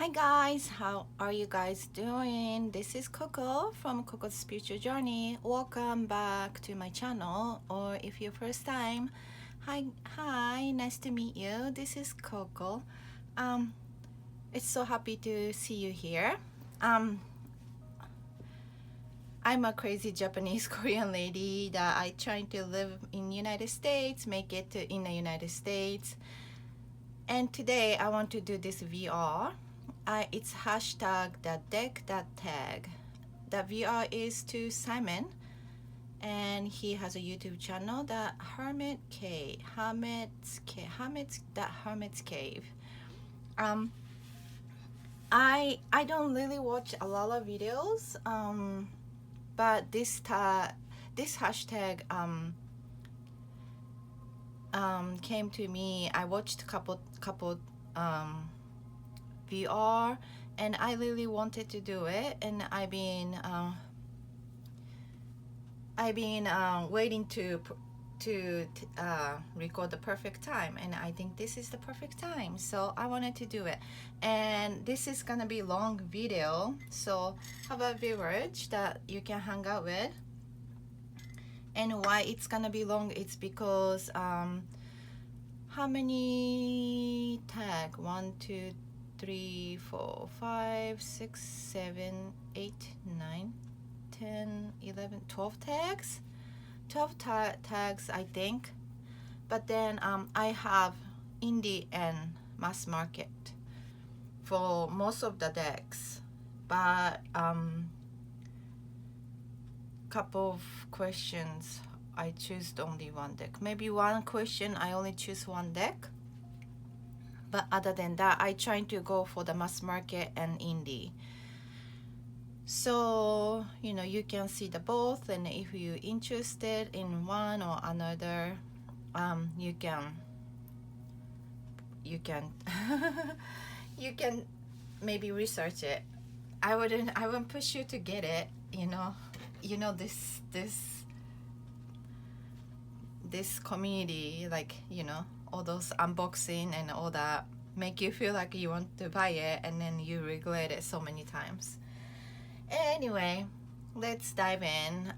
Hi guys, how are you guys doing? This is Coco from Coco's Spiritual Journey. Welcome back to my channel, or if you're first time, hi, nice to meet you. This is Coco. Um, it's so happy to see you here. I'm a crazy Japanese Korean lady that I trying to live in United States, make it in the United States. And today I want to do this VR. It's hashtag the deck that tag. The VR is to Simon, and he has a YouTube channel, the Hermit's Cave. I don't really watch a lot of videos, but this hashtag came to me. I watched a couple VR, and I really wanted to do it, and I've been waiting to record the perfect time, and I think this is the perfect time, so I wanted to do it. And this is gonna be long video, so have a beverage that you can hang out with. And why it's gonna be long, it's because how many tag? 1 2 3 4 5 6 7 8 9 10 11 12 tags, 12 tags I think. But then I have indie and mass market for most of the decks, but couple of questions I choose only one deck. Maybe one question I only choose one deck, but other than that I try to go for the mass market and indie. So you can see the both, and if you're interested in one or another, you can you can maybe research it. I wouldn't push you to get it, this community, like all those unboxing and all that make you feel like you want to buy it, and then you regret it so many times. Anyway, let's dive in.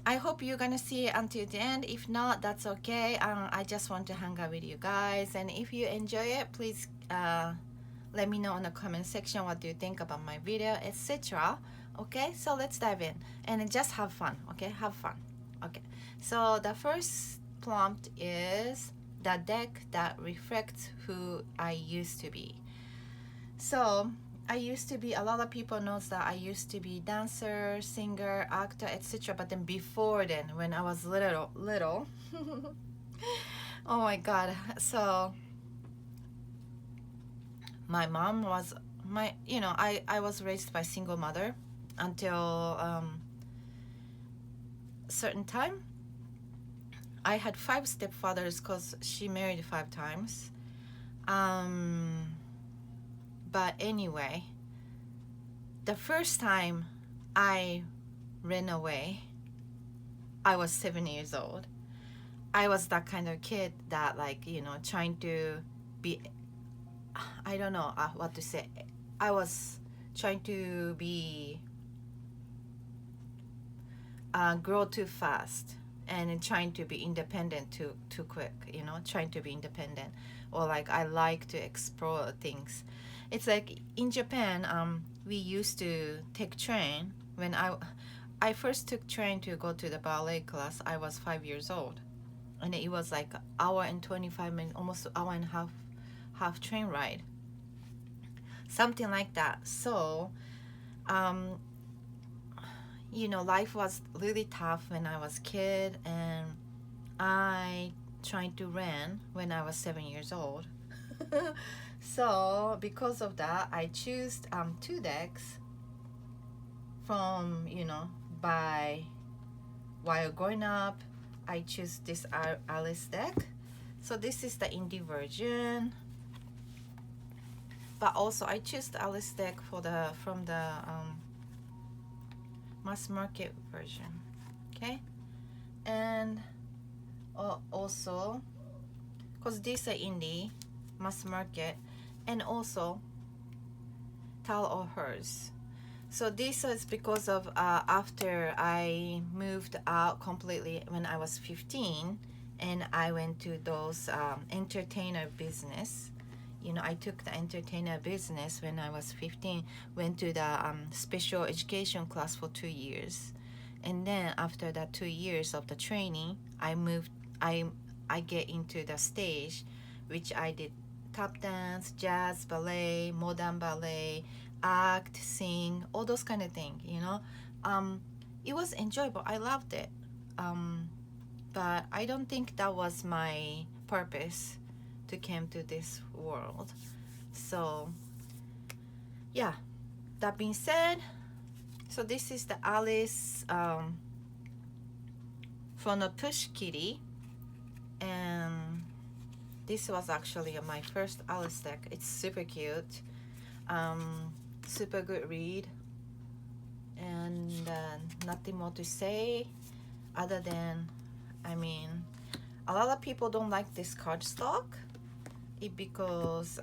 I hope you're gonna see it until the end. If not, that's okay. I just want to hang out with you guys, and if you enjoy it, please let me know in the comment section what do you think about my video, etc. Okay, so let's dive in and just have fun. Okay, have fun. Okay, so the first prompt is the deck that reflects who I used to be. So I used to be, a lot of people knows that I used to be dancer, singer, actor, etc. But then before then, when I was little oh my god. So my mom was I was raised by single mother until certain time. I had 5 stepfathers because she married 5 times. But anyway, the first time I ran away, I was 7 years old. I was that kind of kid that, like, trying to be, I don't know what to say. I was trying to be grow too fast and trying to be independent too quick, trying to be independent, or like I like to explore things. It's like in Japan, we used to take train. When I first took train to go to the ballet class, I was 5 years old, and it was like hour and 25 minutes, almost hour and a half train ride, something like that. So life was really tough when I was kid, and I tried to run when I was 7 years old. So because of that, I choose 2 decks from by while growing up. I choose this Alice deck. So this is the indie version, but also I choose the Alice deck from the mass market version. Okay, and also because these are indie, mass market, and also tell or hers. So this is because of after I moved out completely when I was 15, and I went to those entertainer business. You know, I took the entertainer business when I was 15, went to the special education class for 2 years. And then after that 2 years of the training, I moved, I get into the stage, which I did tap dance, jazz, ballet, modern ballet, act, sing, all those kind of things, you know. It was enjoyable. I loved it. But I don't think that was my purpose to come to this world. So yeah, that being said, so this is the Alice from the Push Kitty, and this was actually my first Alice deck. It's super cute, super good read, and nothing more to say other than, I mean, a lot of people don't like this cardstock. It because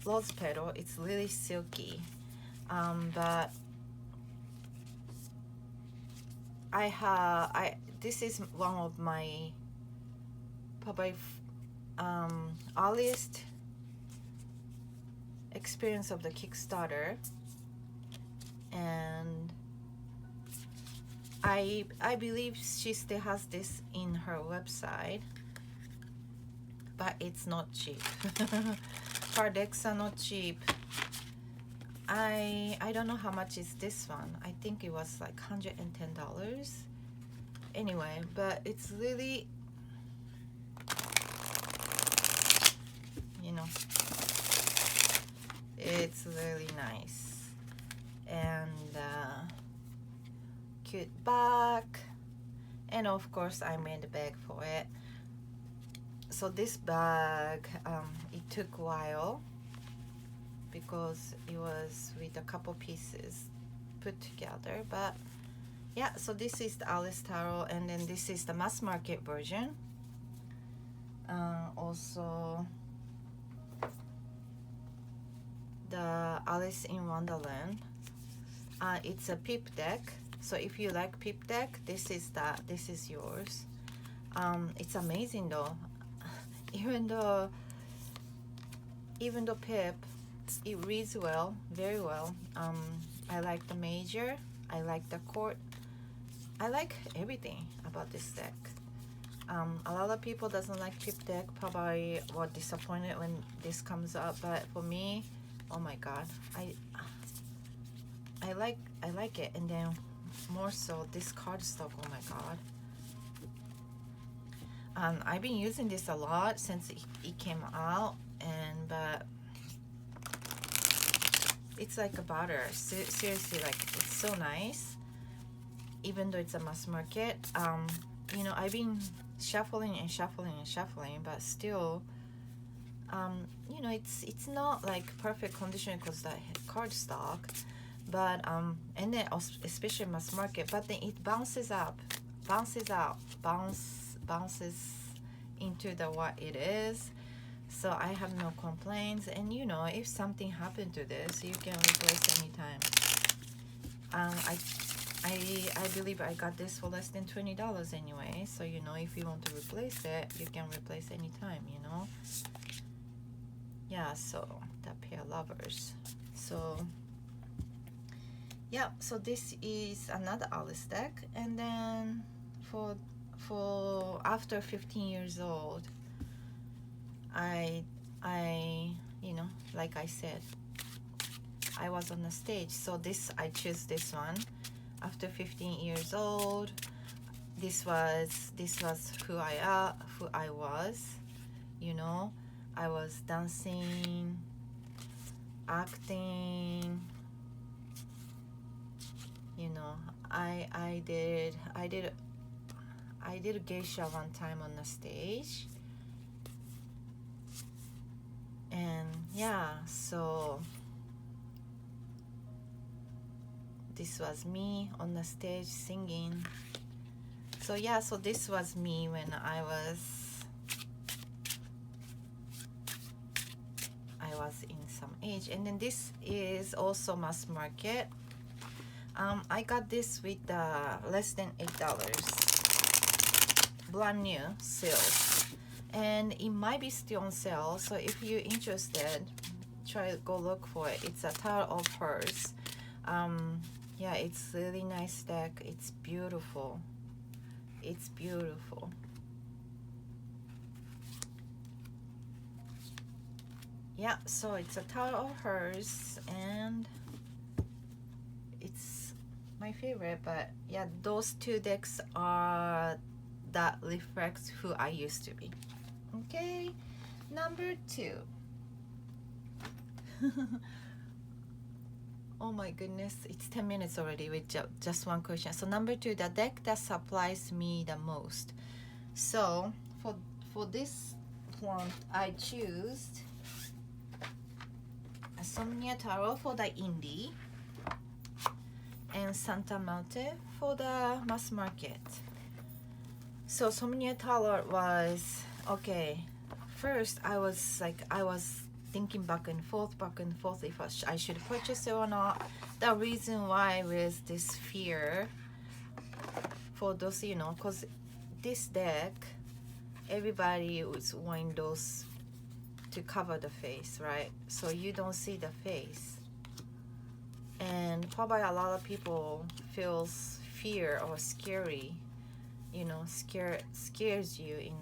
rose petal, it's really silky, but this is one of my probably earliest experience of the Kickstarter, and I believe she still has this in her website, but it's not cheap. Her decks are not cheap. I don't know how much is this one. I think it was like $110. Anyway, but it's really, you know, it's really nice, and cute bag, and of course I made a bag for it. So this bag, it took a while because it was with a couple pieces put together, but yeah. So this is the Alice Tarot, and then this is the mass market version. Also the Alice in Wonderland. It's a pip deck, so if you like pip deck, this is yours. It's amazing though. even though pip, it reads well, very well. I like the major, I like the chord, I like everything about this deck. A lot of people doesn't like pip deck, probably were disappointed when this comes up, but for me, oh my god, I like it. And then more so this cardstock, oh my god. I've been using this a lot since it came out, but it's like a butter. Seriously, like, it's so nice, even though it's a mass market. You know, I've been shuffling, but still, you know, it's not like perfect condition because the cardstock, but and then especially mass market, but then it bounces into the what it is. So I have no complaints, and you know, if something happened to this, you can replace anytime. I believe I got this for less than $20 anyway, so you know, if you want to replace it, you can replace anytime, you know. Yeah, so the pair lovers. So yeah, so this is another Alice deck, and then for after 15 years old, I you know, like I said, I was on the stage, so I choose this one. After 15 years old, this was who I was, you know. I was dancing, acting, you know. I did a geisha one time on the stage, and yeah, so this was me on the stage singing. So yeah, so this was me when I was was in some age. And then this is also mass market. I got this with less than $8, brand new sales, and it might be still on sale. So if you're interested, try to go look for it. It's a Tarot of Hers. Yeah, it's really nice deck. It's beautiful. It's beautiful. Yeah, so it's a Tarot of Hers, and it's my favorite. But yeah, those two decks are that reflects who I used to be. Okay, number 2. Oh my goodness, it's 10 minutes already with just one question. So number 2, the deck that supplies me the most. So for this one, I choose Somnia Tarot for the indie and Santa Muerte for the mass market. So Somnia Tarot was okay. First, I was thinking back and forth if I should purchase it or not. The reason why was this fear for those, you know, because this deck, everybody was wearing those to cover the face, right? So you don't see the face, and probably a lot of people feels fear or scary, you know, scares you in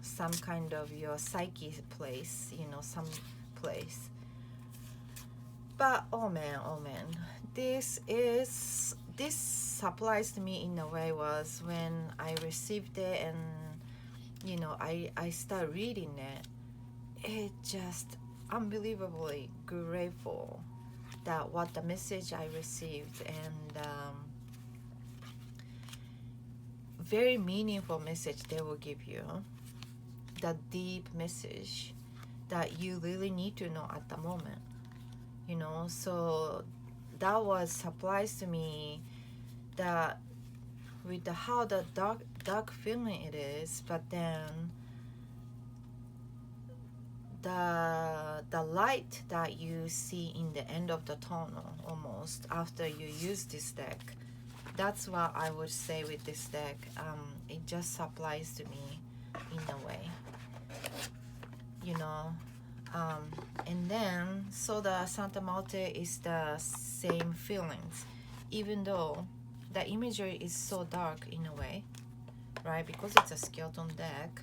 some kind of your psyche place, you know, some place. But oh man, this surprised me in a way was when I received it, and you know, I started reading it. It just unbelievably grateful that what the message I received, and very meaningful message they will give you, the deep message that you really need to know at the moment, you know. So that was surprise to me, that with the how the dark feeling it is, but then the light that you see in the end of the tunnel almost after you use this deck. That's what I would say with this deck. It just applies to me in a way, you know. And then so the Santa Muerte is the same feelings, even though the imagery is so dark in a way, right? Because it's a skeleton deck,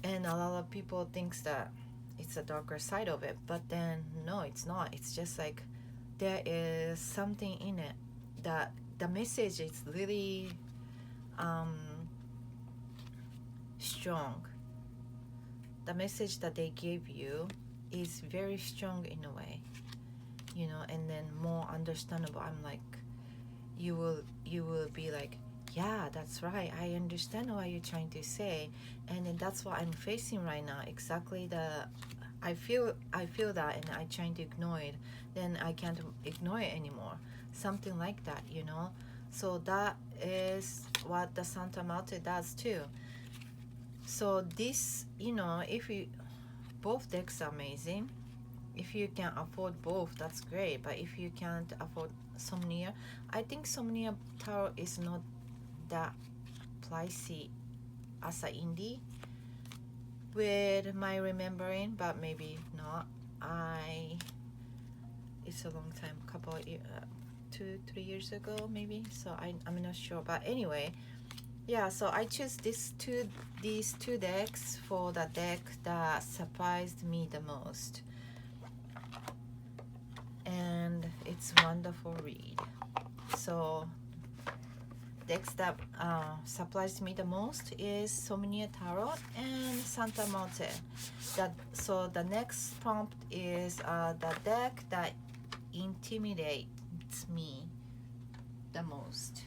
and a lot of people thinks that it's a darker side of it, but then no, it's not. It's just like there is something in it that the message is really strong. The message that they gave you is very strong in a way, you know, and then more understandable. I'm like, you will be like, yeah, that's right, I understand what you're trying to say. And then that's what I'm facing right now, exactly. I feel that, and I trying to ignore it, then I can't ignore it anymore, something like that, you know. So that is what the Santa Muerte does too. So this, you know, if you, both decks are amazing. If you can afford both, that's great. But if you can't afford Somnia, I think Somnia Tarot is not that pricey as a indie with my remembering, but maybe not. It's a long time, couple of 2-3 years ago maybe, so I'm not sure. But anyway, yeah, so I choose these two decks for the deck that surprised me the most, and it's wonderful read. So decks that surprised me the most is Somnia Tarot and Santa Muerte. So the next prompt is the deck that intimidates me the most.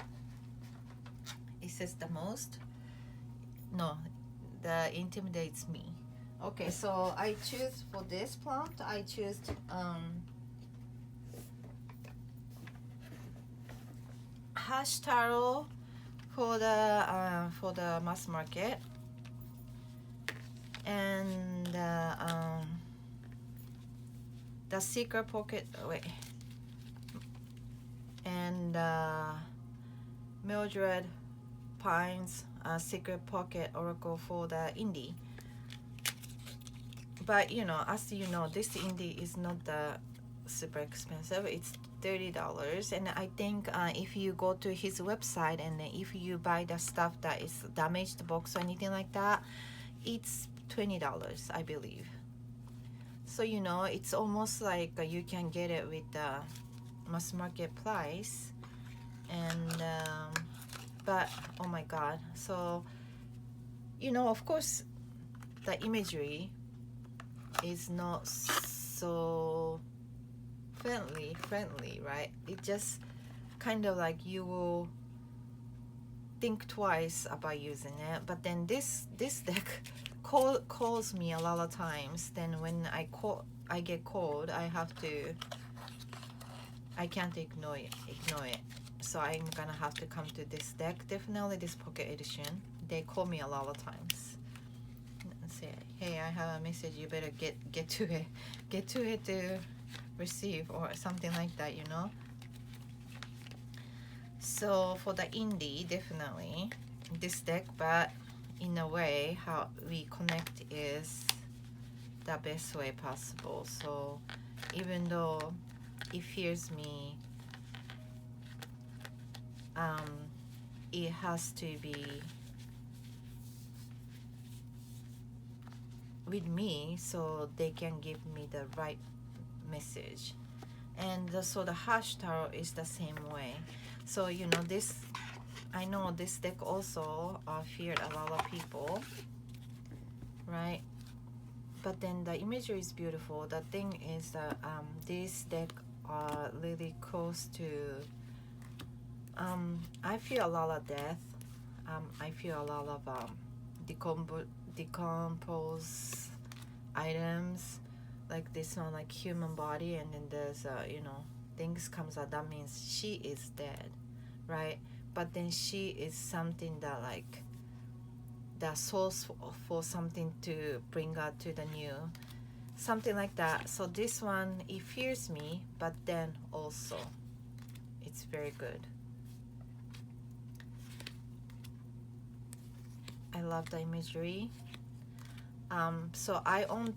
It says the most? No, the intimidates me. Okay, so I choose for this prompt, I choose Hash Tarot for the mass market, and the secret pocket, wait, and Mildred Pine's secret pocket oracle for the indie. But you know, as you know, this indie is not the super expensive. It's $30, and I think if you go to his website and if you buy the stuff that is damaged box or anything like that, it's $20, I believe. So you know, it's almost like you can get it with the mass market price. And but oh my god, so you know, of course the imagery is not so friendly, right? It just kind of like you will think twice about using it. But then this deck calls me a lot of times. Then when I get called, I can't ignore it. So I'm gonna have to come to this deck. Definitely this pocket edition. They call me a lot of times and say, hey, I have a message, you better get to it to receive, or something like that, you know. So for the indie, definitely this deck, but in a way how we connect is the best way possible. So even though it fears me, it has to be with me so they can give me the right message. And so the hash tarot is the same way. So you know, this, I know this deck also feared a lot of people, right? But then the imagery is beautiful. The thing is that this deck are really close to I feel a lot of death. I feel a lot of decompose items, like this one, like human body, and then there's you know, things comes out, that means she is dead, right? But then she is something that like the source for something to bring out to the new, something like that. So this one, it fears me, but then also it's very good. I love the imagery. So I own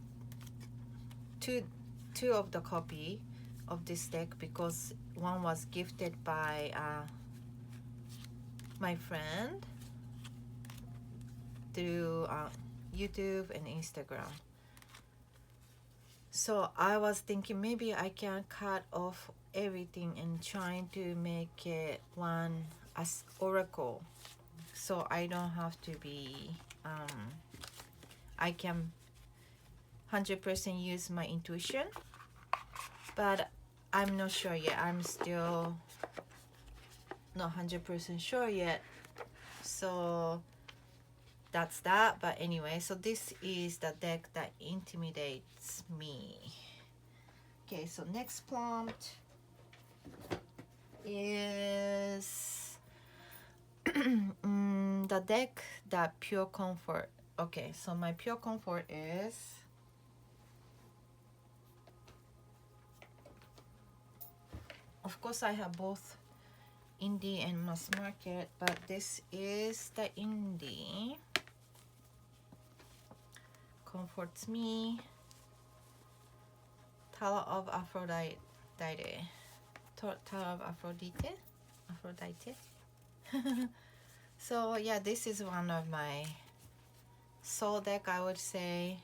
two of the copy of this deck because one was gifted by my friend through YouTube and Instagram. So I was thinking maybe I can cut off everything and trying to make it one as oracle, so I don't have to be I can 100% use my intuition, but I'm not sure yet. I'm still not 100% sure yet. So that's that. But anyway, so this is the deck that intimidates me. Okay, so next prompt is the deck that pure comfort. Okay, so my pure comfort is of course I have both indie and mass market, but this is the indie. Comforts me. Tarot of Aphrodite. Tarot of Aphrodite. So yeah, this is one of my soul deck, I would say.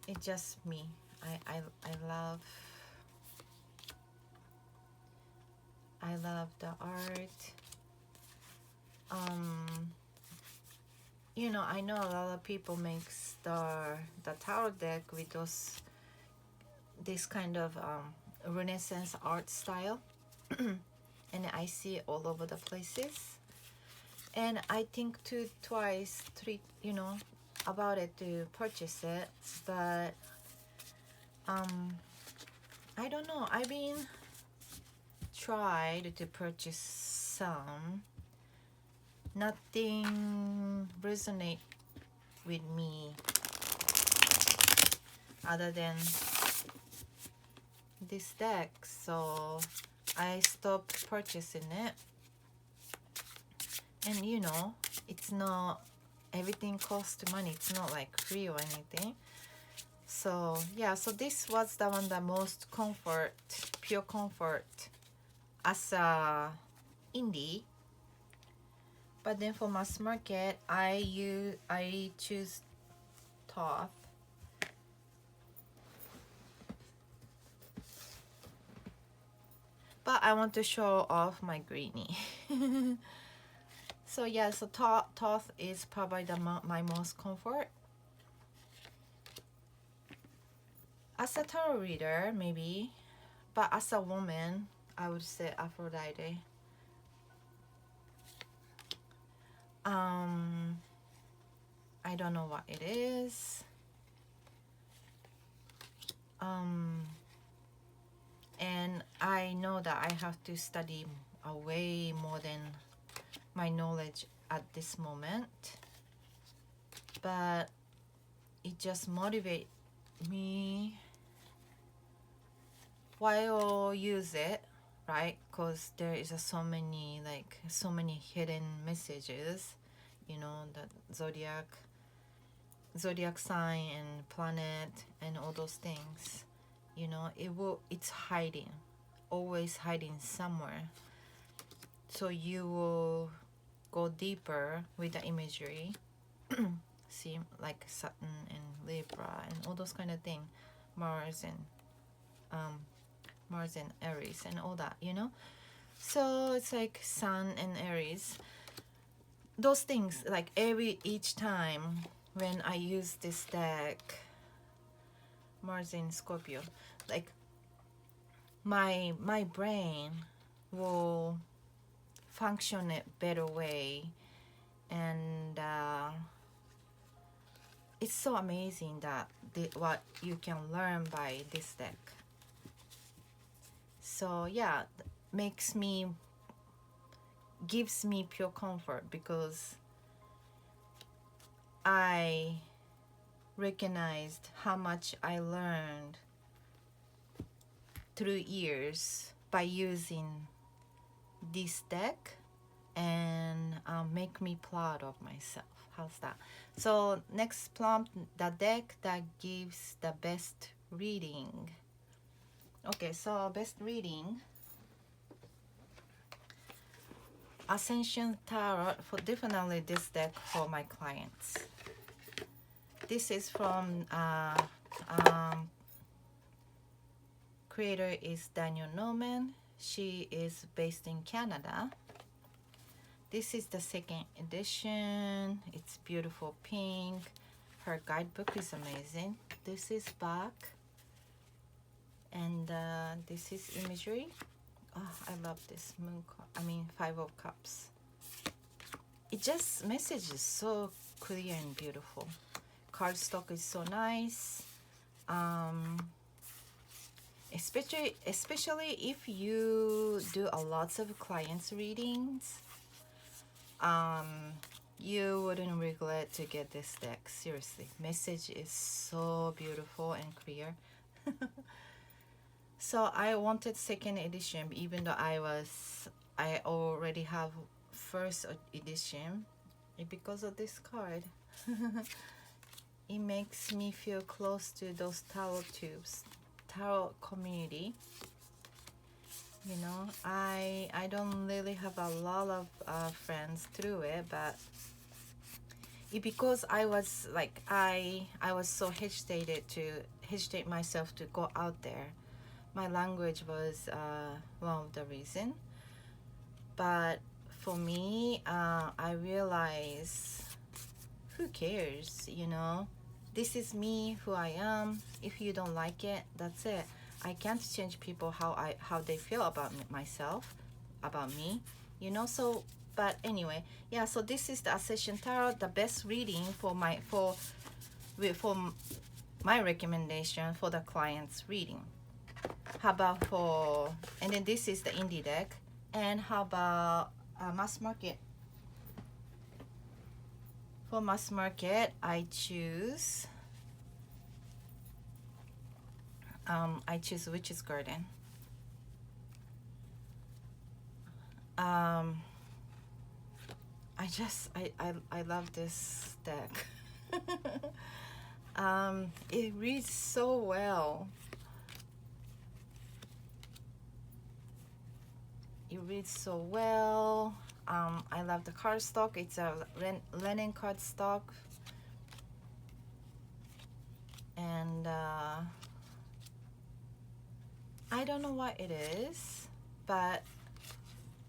It just me. I love the art. You know, I know a lot of people makes the tarot deck with this kind of Renaissance art style, and I see it all over the places. And I think twice, three, you know, about it to purchase it, but I don't know. I've been tried to purchase some, nothing resonate with me other than this deck, so I stopped purchasing it. And you know, it's not, everything costs money, it's not like free or anything. So yeah, so this was the one, the most comfort, pure comfort as a indie. But then for mass market, I choose Thoth. But I want to show off my greenie. So yeah, so Thoth is probably my most comfort. As a tarot reader, maybe, but as a woman, I would say Aphrodite. I don't know what it is. And I know that I have to study way more than my knowledge at this moment, but it just motivates me while use it, right? Because there is so many hidden messages, you know, the zodiac sign and planet and all those things, you know, it's hiding, always hiding somewhere. So you will go deeper with the imagery. See, like Saturn and Libra and all those kind of thing, Mars and Aries and all that, you know. So it's like Sun and Aries, those things, like each time when I use this deck, Mars in Scorpio, like my brain will function a better way. And it's so amazing that what you can learn by this deck. So yeah, gives me pure comfort, because I recognized how much I learned through years by using this deck, and make me proud of myself. How's that? So next prompt, the deck that gives the best reading. Okay, so best reading, Ascension Tarot, for definitely this deck for my clients. This is from creator is Daniel Norman. She is based in Canada. This is the second edition. It's beautiful pink. Her guidebook is amazing. This is back, and this is imagery. Oh, I love this moon card. I mean, Five of Cups. It just message is so clear and beautiful. Cardstock is so nice. Especially if you do a lots of clients readings, you wouldn't regret to get this deck. Seriously, message is so beautiful and clear. So I wanted second edition, even though I already have first edition, because of this card. It makes me feel close to those tarot community. You know, I don't really have a lot of friends through it, but because I was so hesitate myself to go out there. My language was one of the reason. But for me, I realize, who cares, you know? This is me, who I am. If you don't like it, that's it. I can't change people how they feel about myself, about me, you know. So, but anyway, yeah. So this is the Ascension Tarot, the best reading for my recommendation for the client's reading. How about and then this is the indie deck. And how about mass market. For mass market, I choose Witch's Garden. I love this deck. It reads so well. It reads so well. I love the cardstock. It's a linen cardstock, and I don't know what it is, but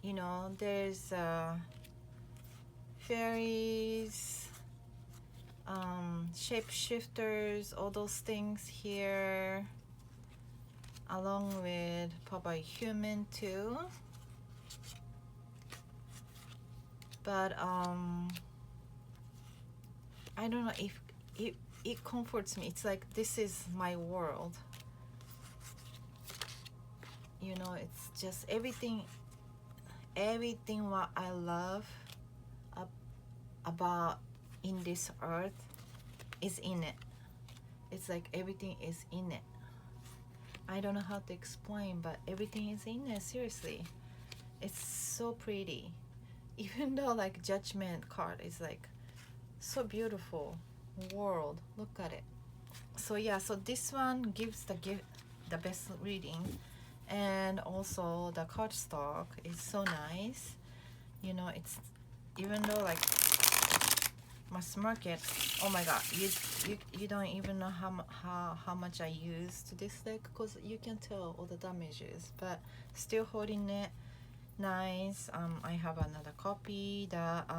you know, there's fairies, shapeshifters, all those things here, along with probably human too. But I don't know if it comforts me. It's like this is my world. You know, it's just everything what I love about in this earth is in it. It's like everything is in it. I don't know how to explain, but everything is in it, seriously. It's so pretty. Even though like Judgment card is like so beautiful world, look at it. So yeah, so this one gives the best reading, and also the cardstock is so nice. You know, it's even though like mass market, oh my god, you don't even know how much I used this deck, because you can tell all the damages, but still holding it nice. I have another copy that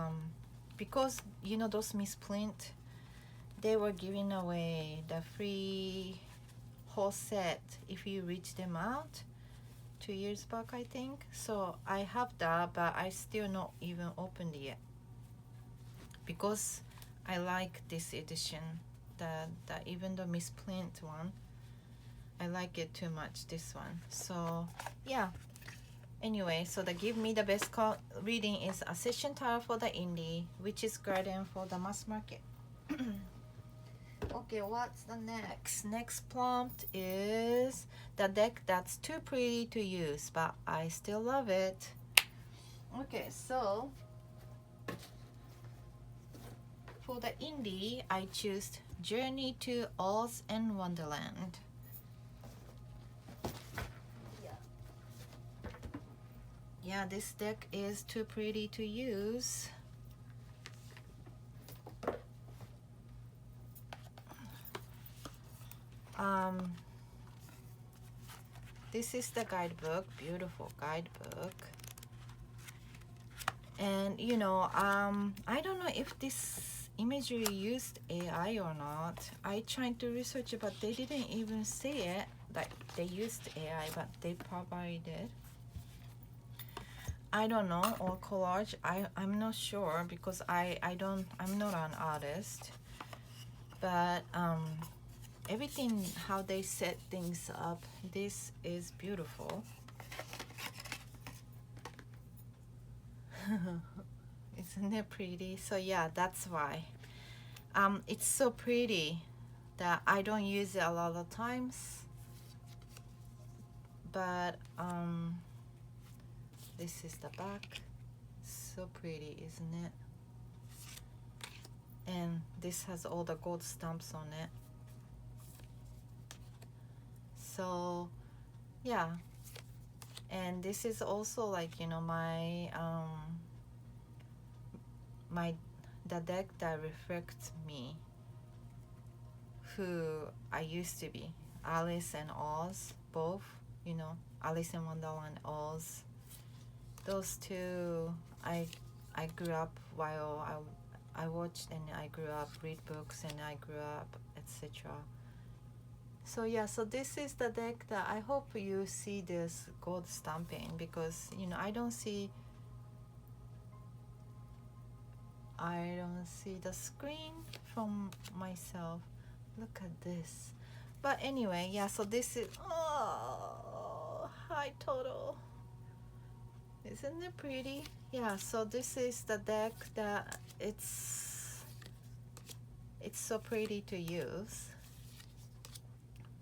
because you know those misprint, they were giving away the free whole set if you reach them out 2 years back, I think. So I have that, but I still not even opened it yet, because I like this edition, the even the misprint one, I like it too much, this one. So yeah, anyway, so the give me the best reading is Ascension Tarot for the indie, Witch's Garden for the mass market. Okay, what's the next prompt is the deck that's too pretty to use, but I still love it. Okay, so for the indie, I choose Journey to Oz and Wonderland. Yeah, this deck is too pretty to use. This is the guidebook, beautiful guidebook. And you know, I don't know if this imagery used AI or not. I tried to research it, but they didn't even say it that they used AI, but they probably did. I don't know, or collage. I'm not sure, because I'm not an artist, but everything how they set things up, this is beautiful. Isn't it pretty? So yeah, that's why it's so pretty that I don't use it a lot of times, but this is the back. So pretty, isn't it? And this has all the gold stamps on it. So yeah, and this is also like, you know, the deck that reflects me, who I used to be. Alice and Oz, both, you know, Alice in Wonderland, Oz. Those two, I grew up while I watched, and I grew up, read books, and I grew up, etc. So yeah, so this is the deck that I hope you see this gold stamping, because you know I don't see the screen from myself. Look at this. But anyway, yeah, so this is, oh, hi Toto. Isn't it pretty? Yeah, so this is the deck that it's so pretty to use,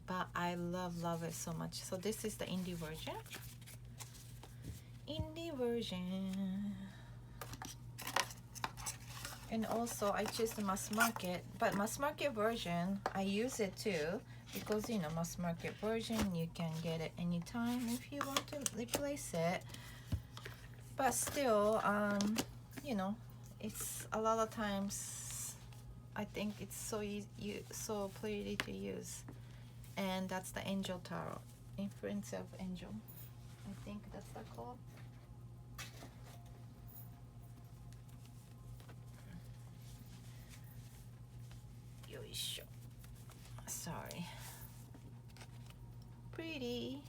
but I love it so much. So this is the indie version. Indie version. And also I choose the mass market, but mass market version I use it too, because you know, mass market version you can get it anytime if you want to replace it. But still, you know, it's a lot of times I think it's so easy, so pretty to use. And that's the Angel Tarot, Influence of Angel. I think that's the call. Yoisho. Sorry. Pretty.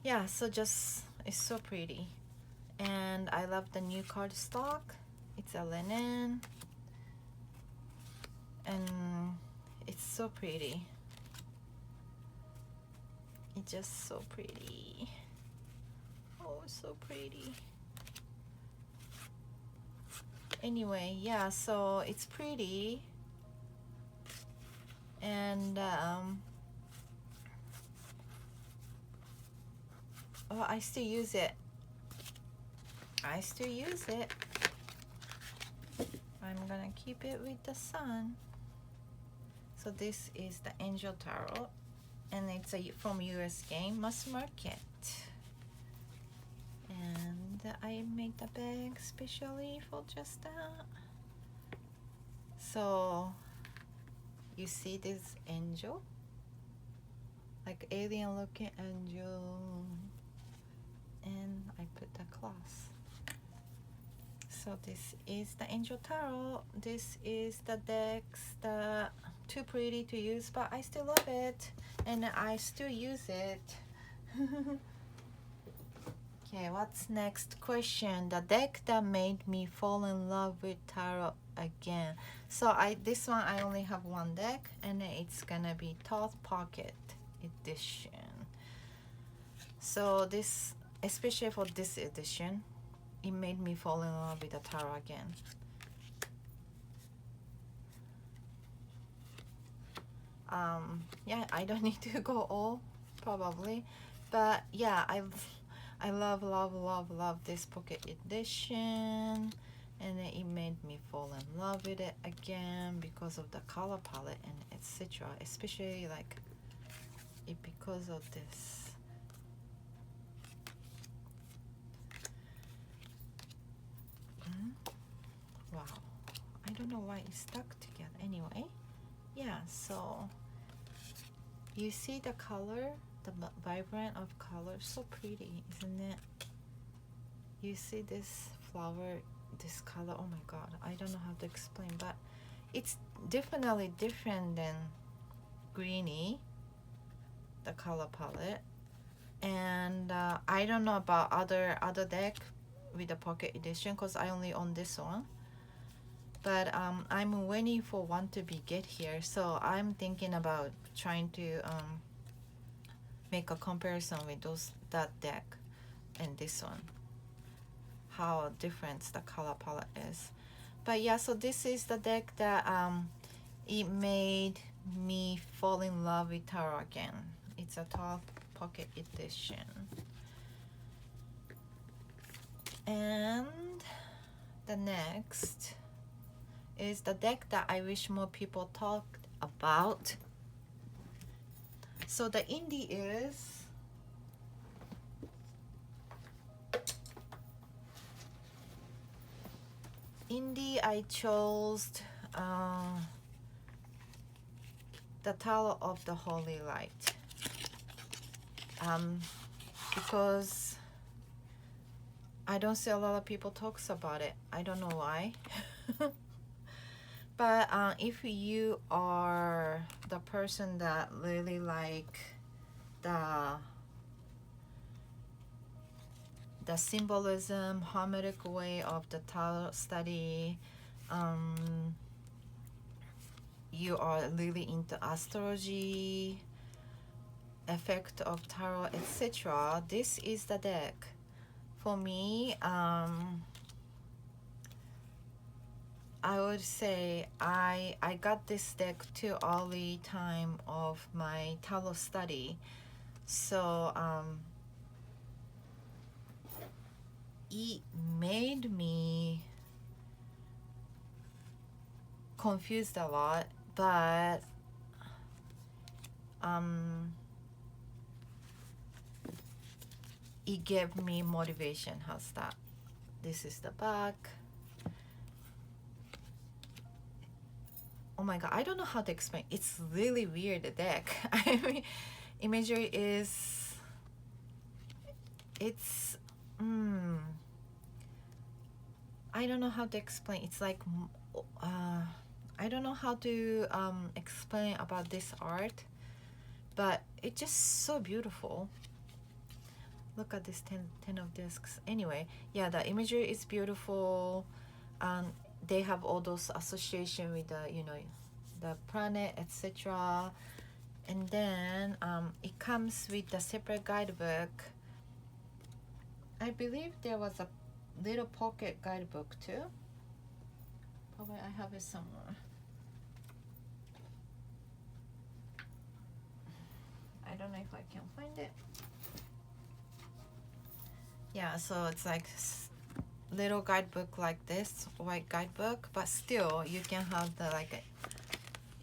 Yeah, so just it's so pretty. And I love the new cardstock. It's a linen. And it's so pretty. It's just so pretty. Oh, so pretty. Anyway, yeah, so it's pretty. And oh, I still use it. I still use it. I'm gonna keep it with the sun. So this is the Angel Tarot, and it's from US game Mass Market. And I made the bag specially for just that. So you see this angel, like alien looking angel, and I put the cloth. So this is the Angel Tarot. This is the decks that too pretty to use, but I still love it and I still use it. Okay, what's next question? The deck that made me fall in love with tarot again. So this one I only have one deck, and it's gonna be Thoth Pocket Edition. So this, especially for this edition, it made me fall in love with the tarot again. Yeah, I don't need to go all probably, but yeah, I love this pocket edition, and it made me fall in love with it again because of the color palette and etc. Especially like it because of this. Wow, I don't know why it's stuck together. Anyway, yeah, so you see the color, the vibrant of color, so pretty, isn't it? You see this flower, this color, oh my god, I don't know how to explain, but it's definitely different than greeny, the color palette. And I don't know about other deck with the pocket edition because I only own this one, but I'm waiting for one to be get here, so I'm thinking about trying to make a comparison with that deck and this one, how different the color palette is. But yeah, so this is the deck that it made me fall in love with tarot again. It's a Thoth Pocket Edition. And the next is the deck that I wish more people talked about. So the indie is I chose the Tarot of the Holy Light, because I don't see a lot of people talks about it. I don't know why. But if you are the person that really like the symbolism, hermetic way of the tarot study, you are really into astrology, effect of tarot, etc. This is the deck for me. I would say I got this deck too early time of my tarot study, so it made me confused a lot, but it gave me motivation. How's that? This is the back. Oh my god, I don't know how to explain. It's really weird, the deck. I mean, imagery is, it's I don't know how to explain. It's like I don't know how to explain about this art, but it's just so beautiful. Look at this 10 of discs. Anyway, yeah, the imagery is beautiful. They have all those association with the, you know, the planet, etc. And then it comes with the separate guidebook. I believe there was a little pocket guidebook too. Probably I have it somewhere. I don't know if I can find it. Yeah, so it's like little guidebook like this, white guidebook, but still you can have the like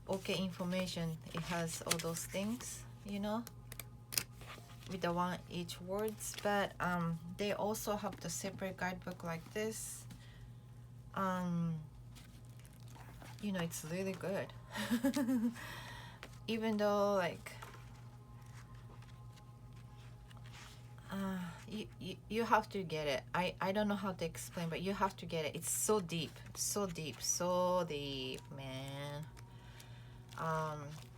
okay information. It has all those things, you know, with the one each words. But they also have the separate guidebook like this. You know, it's really good. Even though like you have to get it. I don't know how to explain, but you have to get it. It's so deep, so deep, so deep, man.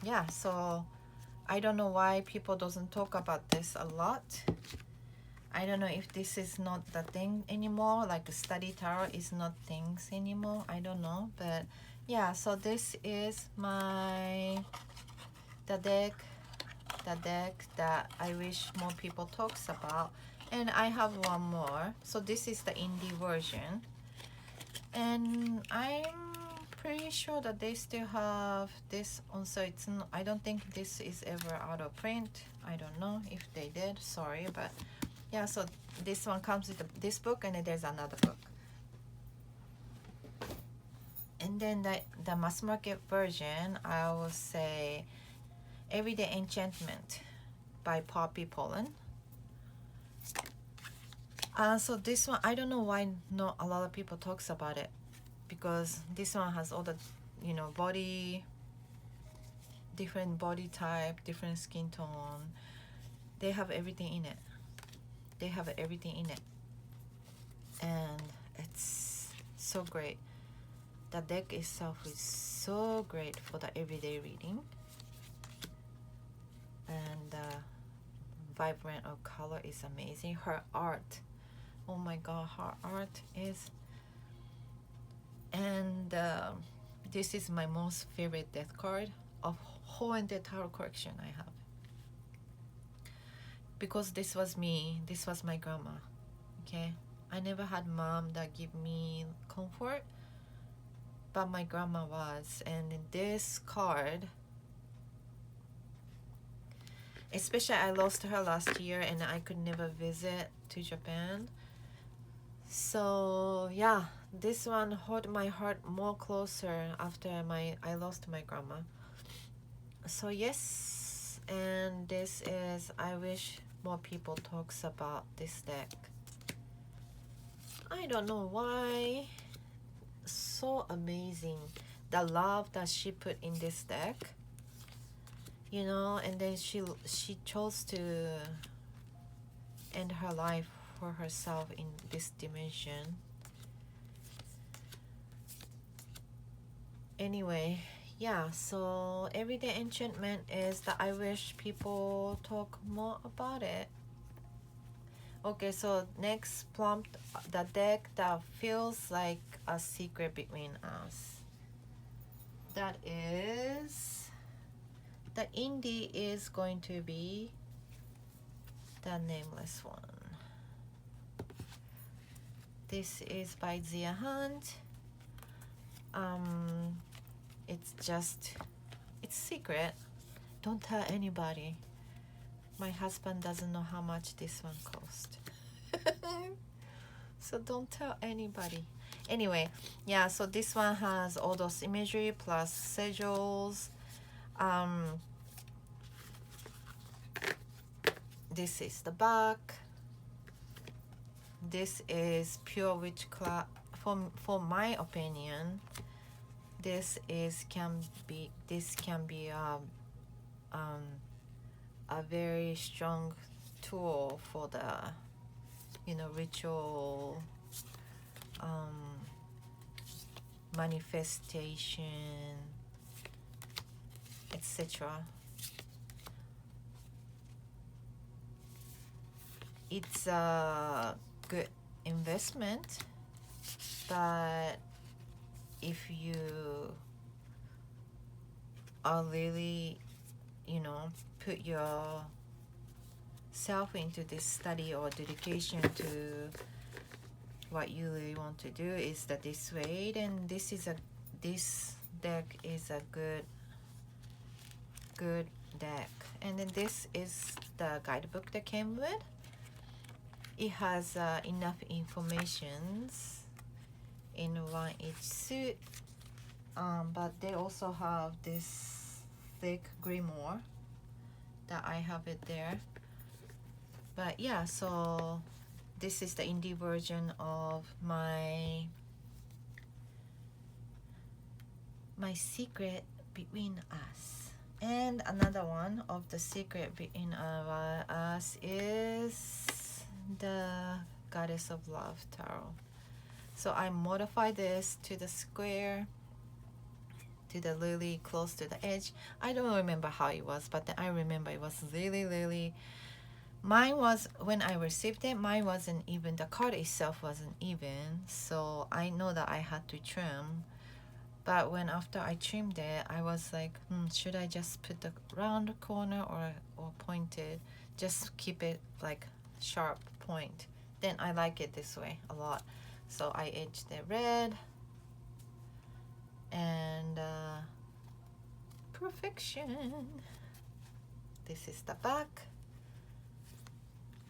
Yeah, so I don't know why people doesn't talk about this a lot. I don't know if this is not the thing anymore, like study tarot is not things anymore. I don't know, but yeah, so this is the deck that I wish more people talks about. And I have one more. So this is the indie version, and I'm pretty sure that they still have this on. So it's not, I don't think this is ever out of print. I don't know if they did, sorry, but yeah, so this one comes with this book, and then there's another book. And then the mass market version, I will say Everyday Enchantment by Poppy Pollen. So this one, I don't know why not a lot of people talks about it, because this one has all the, you know, different body type, different skin tone. They have everything in it. They have everything in it, and it's so great. The deck itself is so great for the everyday reading, and the vibrant of color is amazing. Her art, oh my god, her art is, and this is my most favorite death card of whole entire tarot collection I have, because this was me, this was my grandma. Okay, I never had mom that give me comfort, but my grandma was. And in this card, especially I lost her last year and I could never visit to Japan. So yeah, this one held my heart more closer after I lost my grandma. So yes, and this is, I wish more people talks about this deck. I don't know why. So amazing, the love that she put in this deck, you know, and then she chose to end her life for herself in this dimension. Anyway, yeah, so Everyday Enchantment is that I wish people talk more about it. Okay, so next prompt, the deck that feels like a secret between us. That is The indie is going to be the Nameless one. This is by Zia Hunt. It's secret. Don't tell anybody. My husband doesn't know how much this one cost. So don't tell anybody. Anyway, yeah, so this one has all those imagery plus sigils. This is the back. This is pure witchcraft. For my opinion, this can be a very strong tool for the, you know, ritual, manifestation, etc. It's a good investment, but if you are really, you know, put yourself into this study or dedication to what you really want to do is that this way, then this deck is a good deck. And then this is the guidebook that came with. It has enough informations in one each suit, but they also have this thick grimoire that I have it there. But yeah, so this is the indie version of my secret between us. And another one of the secret between us is the Goddess of Love Tarot. So I modified this to the square, to the lily close to the edge. I don't remember how it was, but I remember it was really, mine was, when I received it, mine wasn't even, the card itself wasn't even, so I know that I had to trim. But when after I trimmed it, I was like, should I just put the round corner or pointed, just keep it like sharp point. Then I like it this way a lot, so I edged it red. And perfection. This is the back.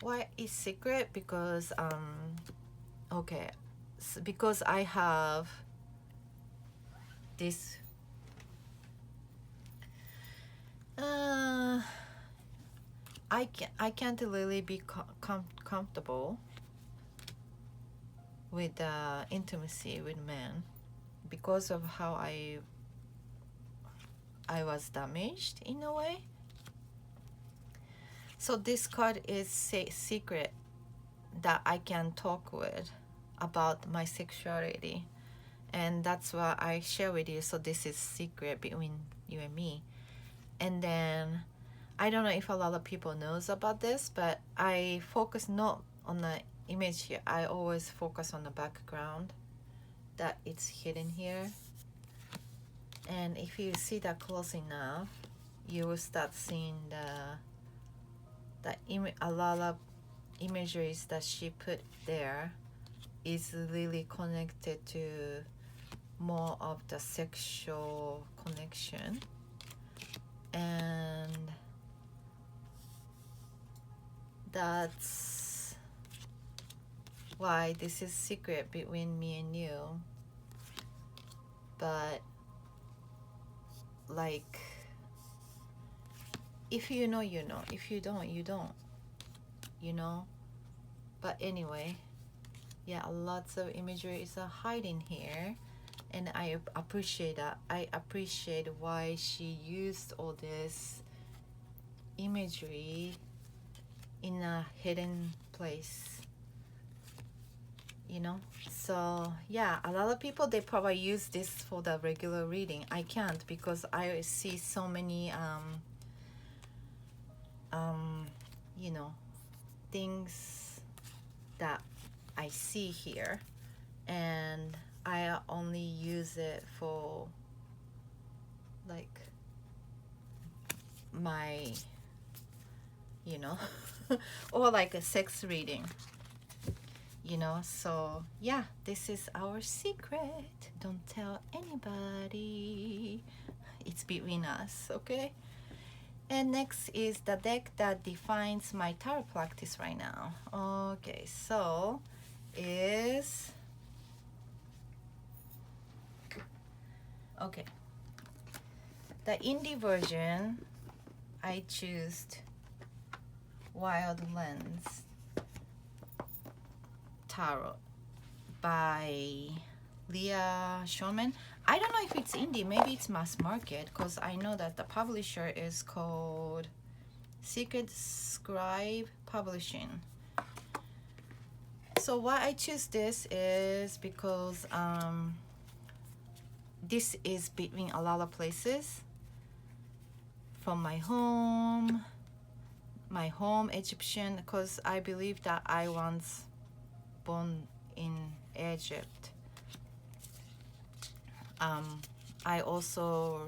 Why is secret? Because okay, because I have this I can't really be comfortable with intimacy with men because of how I was damaged in a way. So this card is secret, that I can talk with about my sexuality, and that's what I share with you. So this is secret between you and me. And then I don't know if a lot of people knows about this, but I focus not on the image here. I always focus on the background, that it's hidden here. And if you see that close enough, you will start seeing a lot of imageries that she put there is really connected to more of the sexual connection. And that's why this is secret between me and you. But like, if you know, you know. If you don't, you don't. You know? But anyway, yeah, lots of imagery is hiding here. And I appreciate that. I appreciate why she used all this imagery in a hidden place. You know? So yeah, a lot of people, they probably use this for the regular reading. I can't, because I see so many you know, things that I see here, and I only use it for like my, you know, or like a sex reading, you know. So yeah, this is our secret. Don't tell anybody. It's between us, okay? And next is the deck that defines my tarot practice right now. Okay, so is, okay, the indie version, I choose Wild Lens Tarot by Leah Shulman. I don't know if it's indie, maybe it's mass market, because I know that the publisher is called Secret Scribe Publishing. So why I choose this is because this is between a lot of places, from my home Egyptian, because I believe that I once born in Egypt. I also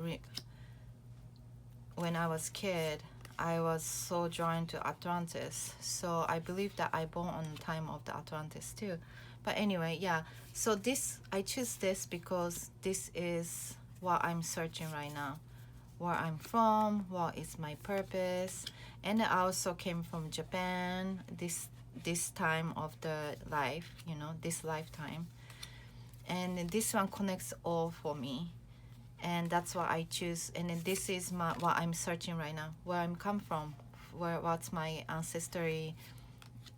when I was kid, I was so drawn to Atlantis, so I believe that I born on the time of the Atlantis too. But anyway, yeah, so this, I choose this because this is what I'm searching right now, where I'm from, what is my purpose. And I also came from Japan this time of the life, you know, this lifetime, and this one connects all for me, and that's why I choose. And then this is what I'm searching right now, where I'm come from, what's my ancestry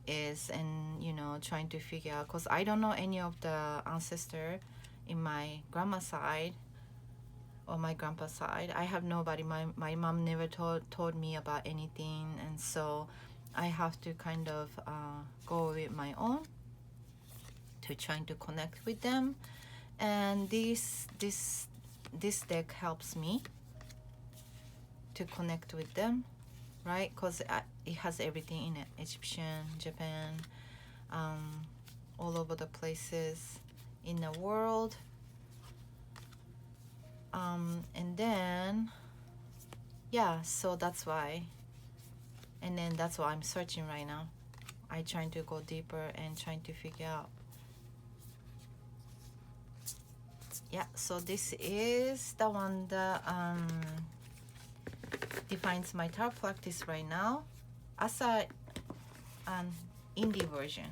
is, and you know, trying to figure out, because I don't know any of the ancestor in my grandma side or my grandpa side. I have nobody. My mom never told me about anything, and so I have to kind of go with my own to trying to connect with them. And this deck helps me to connect with them, right? Because it has everything in it: Egyptian, Japan, all over the places in the world. And then yeah, so that's why, and then that's why I'm searching right now. I trying to go deeper and trying to figure out. Yeah, so this is the one that defines my tarot practice right now as a indie version.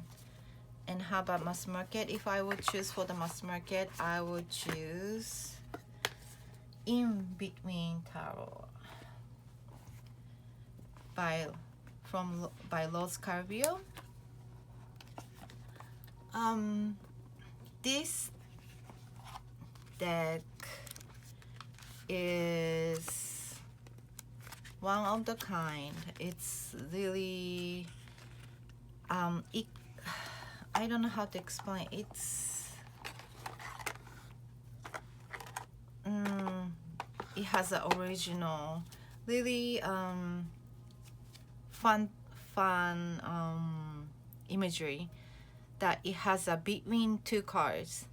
And how about mass market? If I would choose for the mass market, I would choose In Between Tarot by Los Carvio. This deck is one of the kind. It's really I don't know how to explain. It's it has an original, really fun imagery, that it has a between two cards.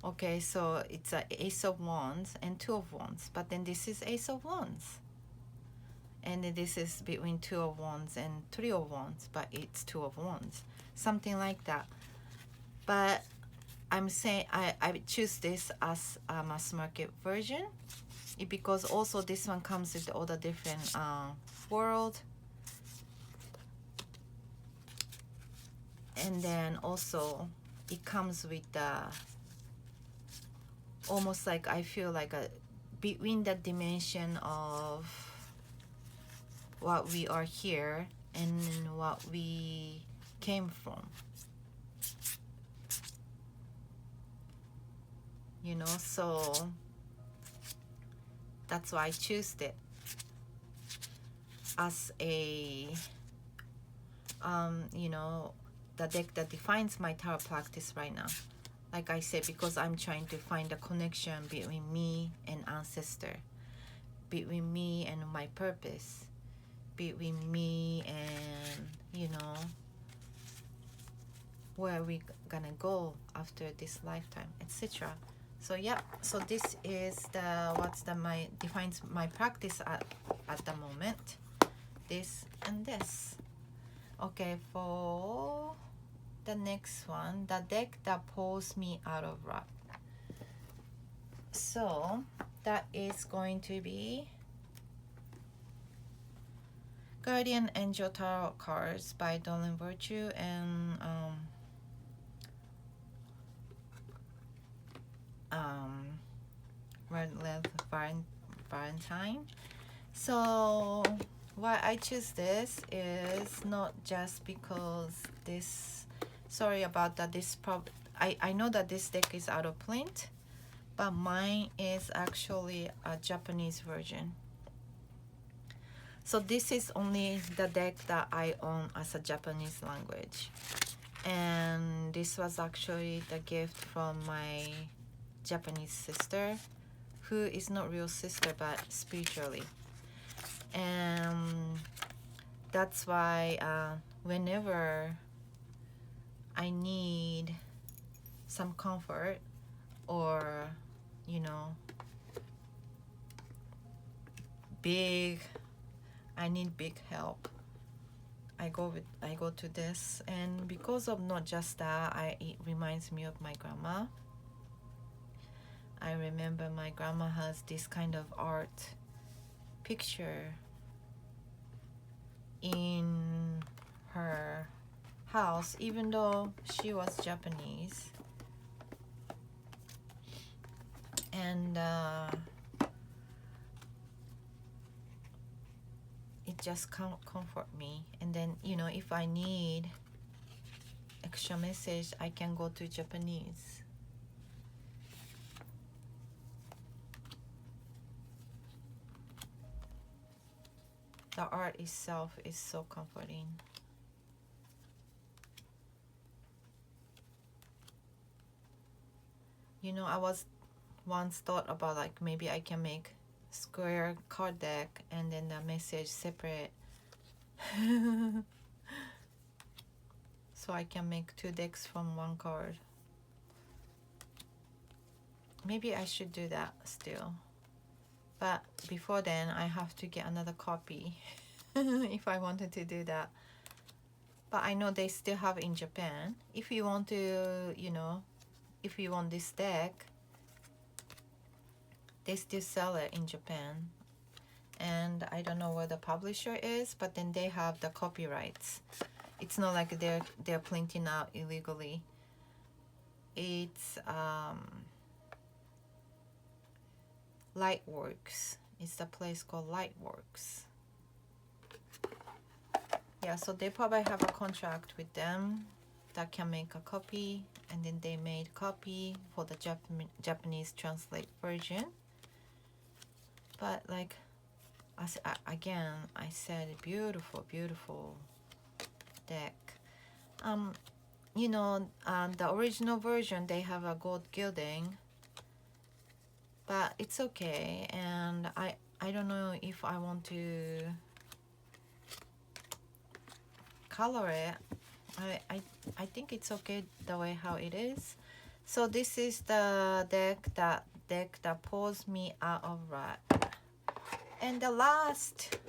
Okay, so it's a Ace of Wands and Two of Wands, but then this is Ace of Wands, and then this is between Two of Wands and Three of Wands, but it's Two of Wands, something like that. But I'm saying I choose this as a mass market version because also this one comes with all the different world, and then also it comes with the almost like, I feel like a between the dimension of what we are here and what we came from, you know. So that's why I choose it as a you know, the deck that defines my tarot practice right now. Like I said, because I'm trying to find a connection between me and ancestor, between me and my purpose, between me and, you know, where we gonna go after this lifetime, etc. So yeah, so this is the my defines my practice at the moment. This and this. Okay, for the next one, the deck that pulls me out of rut. So that is going to be Guardian Angel Tarot cards by Dolan Virtue and Red Valentine. So why I choose this is not just because this, sorry about that, I know that this deck is out of print, but mine is actually a Japanese version. So this is only the deck that I own as a Japanese language. And this was actually the gift from my Japanese sister, who is not real sister but spiritually. And that's why whenever I need some comfort, or you know, I need big help, I go to this. And because of not just that, it reminds me of my grandma. I remember my grandma has this kind of art picture in her house, even though she was Japanese. And it just comfort me. And then, you know, if I need extra message, I can go to Japanese. The art itself is so comforting. You know, I was once thought about like maybe I can make square card deck and then the message separate. So I can make 2 decks from 1 card. Maybe I should do that still. But before then, I have to get another copy if I wanted to do that. But I know they still have in Japan. If you want to, you know, if you want this deck, they still sell it in Japan. And I don't know where the publisher is, but then they have the copyrights. It's not like they're printing out illegally. It's Lightworks. It's the place called Lightworks. Yeah, so they probably have a contract with them that can make a copy, and then they made copy for the Japanese translate version. But like, again, I said beautiful, beautiful deck. You know, the original version, they have a gold gilding, but it's okay. And I don't know if I want to color it. I think it's okay the way how it is. So this is the deck that pulls me out of rut. And the last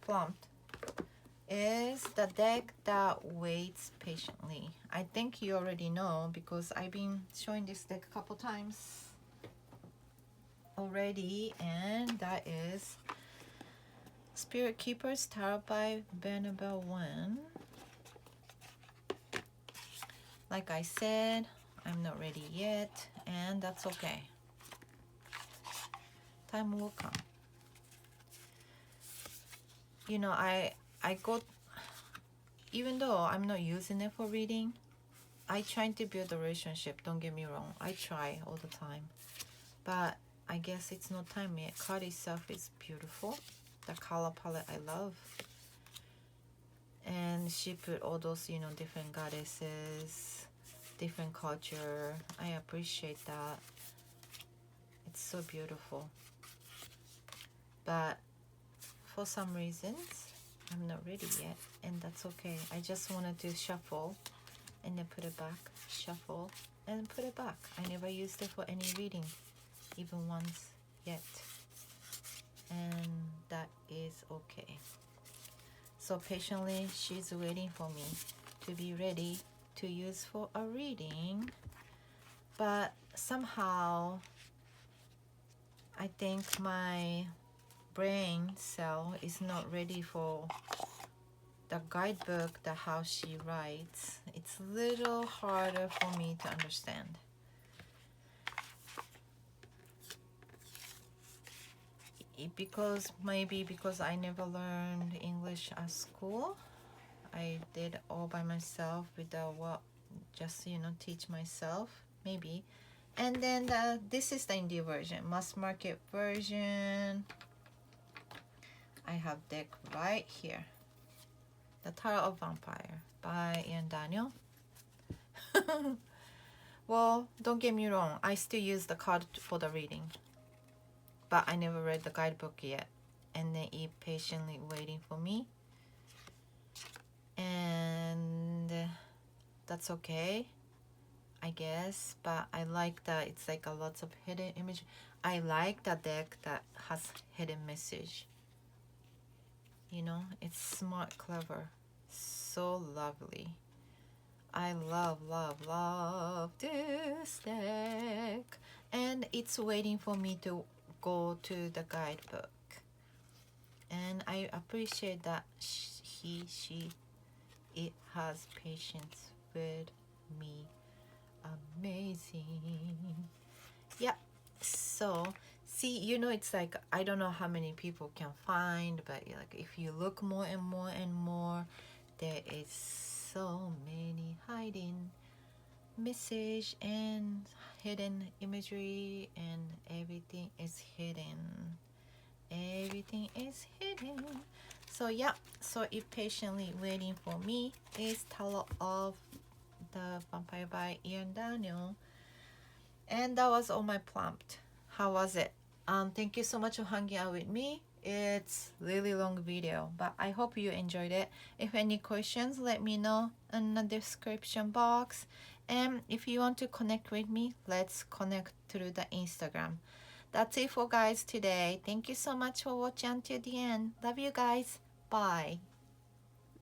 prompt is the deck that waits patiently. I think you already know because I've been showing this deck a couple times already, and that is Spirit Keepers Tarot by Bernabelle 1. Like I said, I'm not ready yet, and that's okay. Time will come. You know, I got, even though I'm not using it for reading, I try to build a relationship. Don't get me wrong, I try all the time, but I guess it's not time yet. Card itself is beautiful. The color palette I love, and she put all those, you know, different goddesses, different culture. I appreciate that. It's so beautiful. But for some reasons, I'm not ready yet, and that's okay. I just wanted to shuffle and then put it back, shuffle, and put it back. I never used it for any reading, even once yet, and that is okay. So patiently she's waiting for me to be ready to use for a reading, but somehow I think my brain cell is not ready for the guidebook, the how she writes. It's a little harder for me to understand. Because maybe because I never learned English at school. I did all by myself without what, just teach myself maybe. And then this is the indie version, mass market version. I have deck right here, The Tarot of Vampire by Ian Daniel. Well, don't get me wrong, I still use the card for the reading, but I never read the guidebook yet, and then it patiently waiting for me, and that's okay, I guess. But I like that it's like a lots of hidden image. I like the deck that has hidden message. It's smart, clever, so lovely. I love this deck, and it's waiting for me to go to the guidebook, and I appreciate that it has patience with me. Amazing. Yeah. So see, it's like, I don't know how many people can find, but like if you look more and more and more, there is so many hiding message and hidden imagery, and everything is hidden. Everything is hidden. So yeah, so it patiently waiting for me is Tarot of the Vampire by Ian Daniel. And that was all my prompt. How was it? Thank you so much for hanging out with me. It's really long video, but I hope you enjoyed it. If any questions, let me know in the description box. And if you want to connect with me, let's connect through the Instagram. That's it for guys today. Thank you so much for watching until the end. Love you guys. Bye.